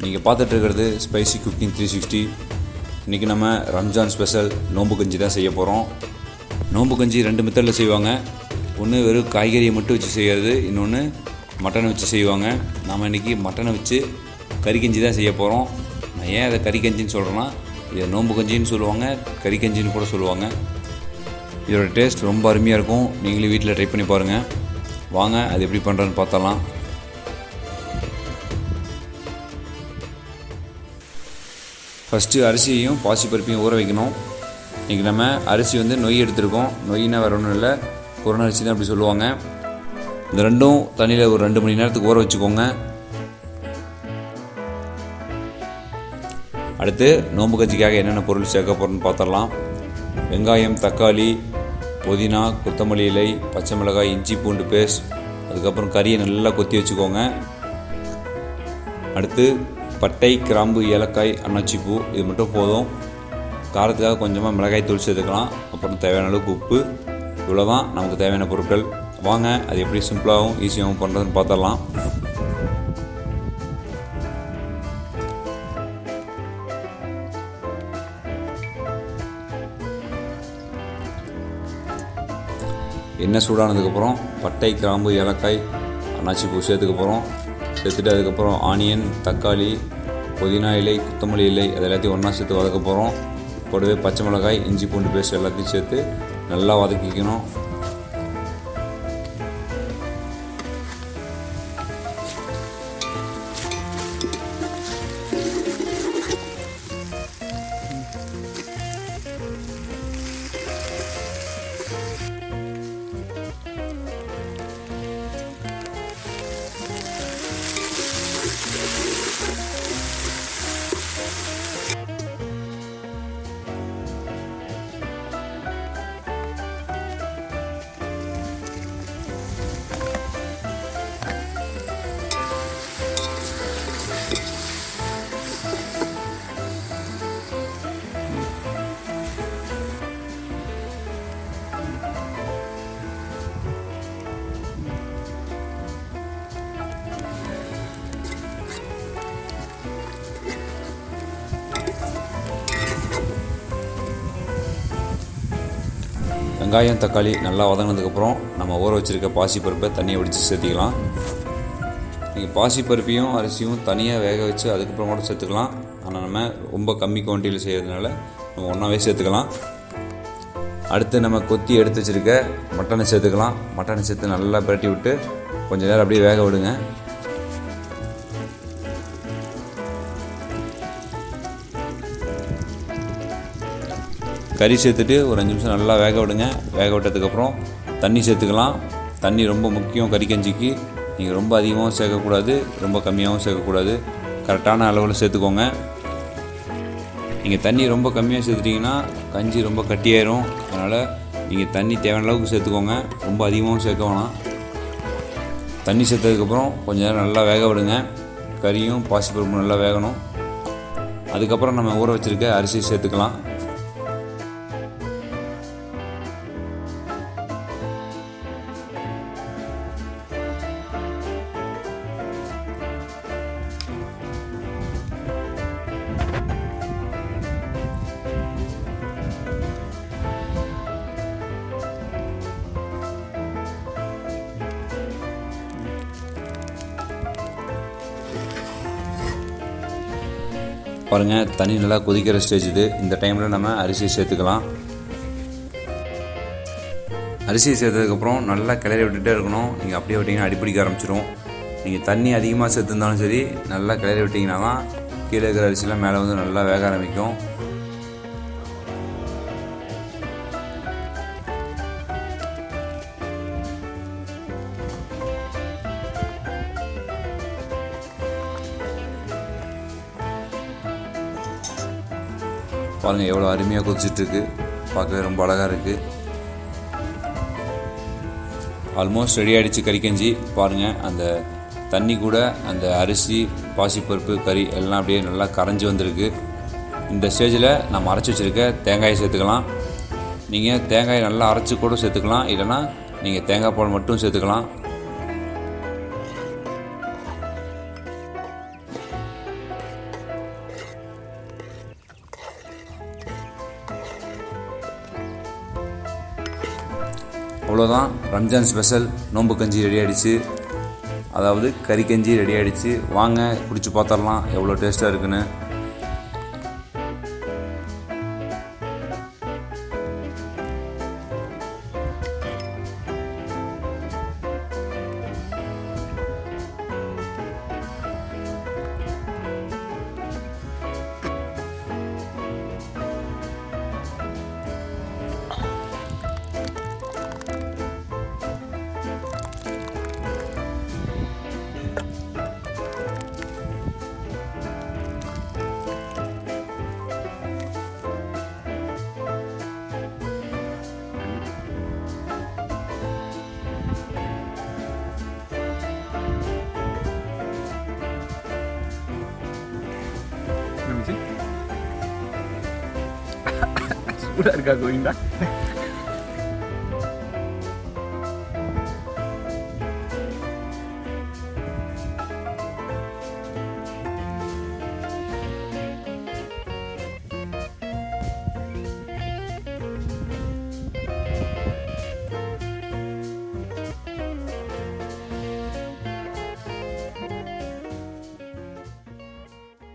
நீங்கள் பார்த்துட்டு இருக்கிறது ஸ்பைசி குக்கிங் 360. இன்றைக்கி நம்ம ரம்ஜான் ஸ்பெஷல் நோம்பு கஞ்சி தான் செய்ய போகிறோம். நோம்பு கஞ்சி 2 மெத்தடில் செய்வாங்க. ஒன்று வெறும் காய்கறியை மட்டும் வச்சு செய்கிறது, இன்னொன்று மட்டனை வச்சு செய்வாங்க. நாம் இன்றைக்கி மட்டனை வச்சு கறி கஞ்சி தான் செய்ய போகிறோம். நான் ஏன் அதை கறி கஞ்சின்னு சொல்கிறேன்னா, இதை நோம்பு கஞ்சின்னு சொல்லுவாங்க, கறி கஞ்சின்னு கூட சொல்லுவாங்க. இதோட டேஸ்ட் ரொம்ப அருமையாக இருக்கும். நீங்களே வீட்டில் ட்ரை பண்ணி பாருங்கள். வாங்க அது எப்படி பண்ணுறதுன்னு பார்த்தலாம். ஃபஸ்ட்டு அரிசியையும் பாசிப்பருப்பையும் ஊற வைக்கணும். இன்றைக்கி நம்ம அரிசி நொய் எடுத்துருக்கோம். நொய்னா வேறு ஒன்றும் இல்லை, புறண அரிசி தான் அப்படி சொல்லுவாங்க. இந்த ரெண்டும் தண்ணியில் ஒரு 2 மணி நேரத்துக்கு ஊற வச்சுக்கோங்க. அடுத்து நோம்பு கஞ்சிக்காக என்னென்ன பொருள் சேர்க்க போகிறோன்னு பார்த்துடலாம். வெங்காயம், தக்காளி, புதினா, கொத்தமல்லி இலை, பச்சை மிளகாய், இஞ்சி பூண்டு பேஸ்ட், அதுக்கப்புறம் கறியை நல்லா கொத்தி வச்சுக்கோங்க. அடுத்து பட்டை, கிராம்பு, ஏலக்காய், அன்னாச்சிப்பூ, இது மட்டும் போதும். காரத்துக்காக கொஞ்சமாக மிளகாய் தூள் சேர்த்துக்கலாம். அப்புறம் தேவையான அளவுக்கு உப்பு. இவ்வளோ தான் நமக்கு தேவையான பொருட்கள். வாங்க அது எப்படி சிம்பிளாகவும் ஈஸியாகவும் பண்ணுறதுன்னு பார்த்துடலாம். எண்ணெய் சூடானதுக்கப்புறம் பட்டை, கிராம்பு, ஏலக்காய், அன்னாச்சிப்பூ சேர்த்துக்க போகிறோம். சேர்த்துட்டு அதுக்கப்புறம் ஆனியன், தக்காளி, புதினா இலை, கொத்தமல்லி இலை அது எல்லாத்தையும் ஒன்றா சேர்த்து வதக்க போகிறோம். கூடவே பச்சை மிளகாய், இஞ்சி பூண்டு பேஸ்ட் எல்லாத்தையும் சேர்த்து நல்லா வதக்கிக்கணும். வெங்காயம், தக்காளி நல்லா வதங்கினதுக்கப்புறம் நம்ம ஊற வச்சுருக்க பாசிப்பருப்பை தண்ணியை வடித்து சேர்த்திக்கலாம். நீங்கள் பாசிப்பருப்பையும் அரிசியும் தனியாக வேக வச்சு அதுக்கப்புறம் கூட சேர்த்துக்கலாம். ஆனால் நம்ம ரொம்ப கம்மி குவான்டிட்டியில் செய்கிறதுனால நம்ம ஒன்றாவே சேர்த்துக்கலாம். அடுத்து நம்ம கொத்தி எடுத்து வச்சுருக்க மட்டனை சேர்த்துக்கலாம். மட்டனை சேர்த்து நல்லா பிரட்டி விட்டு கொஞ்சம் நேரம் அப்படியே வேக விடுங்க. கறி சேர்த்துட்டு ஒரு 5 நிமிஷம் நல்லா வேக விடுங்க. வேக விட்டதுக்கப்புறம் தண்ணி சேர்த்துக்கலாம். தண்ணி ரொம்ப முக்கியம் கறி கஞ்சிக்கு. நீங்கள் ரொம்ப அதிகமாகவும் சேர்க்கக்கூடாது, ரொம்ப கம்மியாகவும் சேர்க்கக்கூடாது. கரெக்டான அளவில் சேர்த்துக்கோங்க. நீங்கள் தண்ணி ரொம்ப கம்மியாக சேர்த்துட்டிங்கன்னா கஞ்சி ரொம்ப கட்டியாயிரும். அதனால் நீங்கள் தண்ணி தேவையான அளவுக்கு சேர்த்துக்கோங்க. ரொம்ப அதிகமாகவும் சேர்க்க வேணாம். தண்ணி சேர்த்ததுக்கப்புறம் கொஞ்சம் நேரம் நல்லா வேக விடுங்க. கறியும் பாசிப்பருப்பும் நல்லா வேகணும். அதுக்கப்புறம் நம்ம ஊற வச்சுருக்க அரிசி சேர்த்துக்கலாம். பாருங்கள், தண்ணி நல்லா கொதிக்கிற ஸ்டேஜ் இது. இந்த டைமில் நம்ம அரிசியை சேர்த்துக்கலாம். அரிசியை சேர்த்ததுக்கப்புறம் நல்லா கிளறி விட்டுகிட்டே இருக்கணும். நீங்கள் அப்படியே விட்டிங்கன்னா அடிப்பிடிக்க ஆரம்பிச்சிடும். நீங்கள் தண்ணி அதிகமாக சேர்த்துருந்தாலும் சரி, நல்லா கிளறி விட்டிங்கன்னா தான் கீழே இருக்கிற அரிசிலாம் மேலே நல்லா வேக ஆரம்பிக்கும். பாருங்கள் எவ்வளோ அருமையாக கொதிச்சிட்ருக்கு. பார்க்கவே ரொம்ப அழகாக இருக்குது. ஆல்மோஸ்ட் ரெடி ஆகிடுச்சு கறி கஞ்சி. பாருங்கள், அந்த தண்ணி கூட அந்த அரிசி, பாசிப்பருப்பு, கறி எல்லாம் அப்படியே நல்லா கரைஞ்சி வந்திருக்கு. இந்த ஸ்டேஜில் நம்ம அரைச்சி வச்சுருக்க தேங்காயை சேர்த்துக்கலாம். நீங்கள் தேங்காயை நல்லா அரைச்சி கூட சேர்த்துக்கலாம், இல்லைனா நீங்கள் தேங்காய் பால் மட்டும் சேர்த்துக்கலாம். அவ்வளோதான், ரம்ஜான் ஸ்பெஷல் நோன்பு கஞ்சி ரெடி ஆகிடுச்சு. அதாவது கறி கஞ்சி ரெடி ஆகிடுச்சு. வாங்க குடிச்சு பார்த்துடலாம் எவ்வளோ டேஸ்ட்டாக இருக்குன்னு. Sudah harga goinda.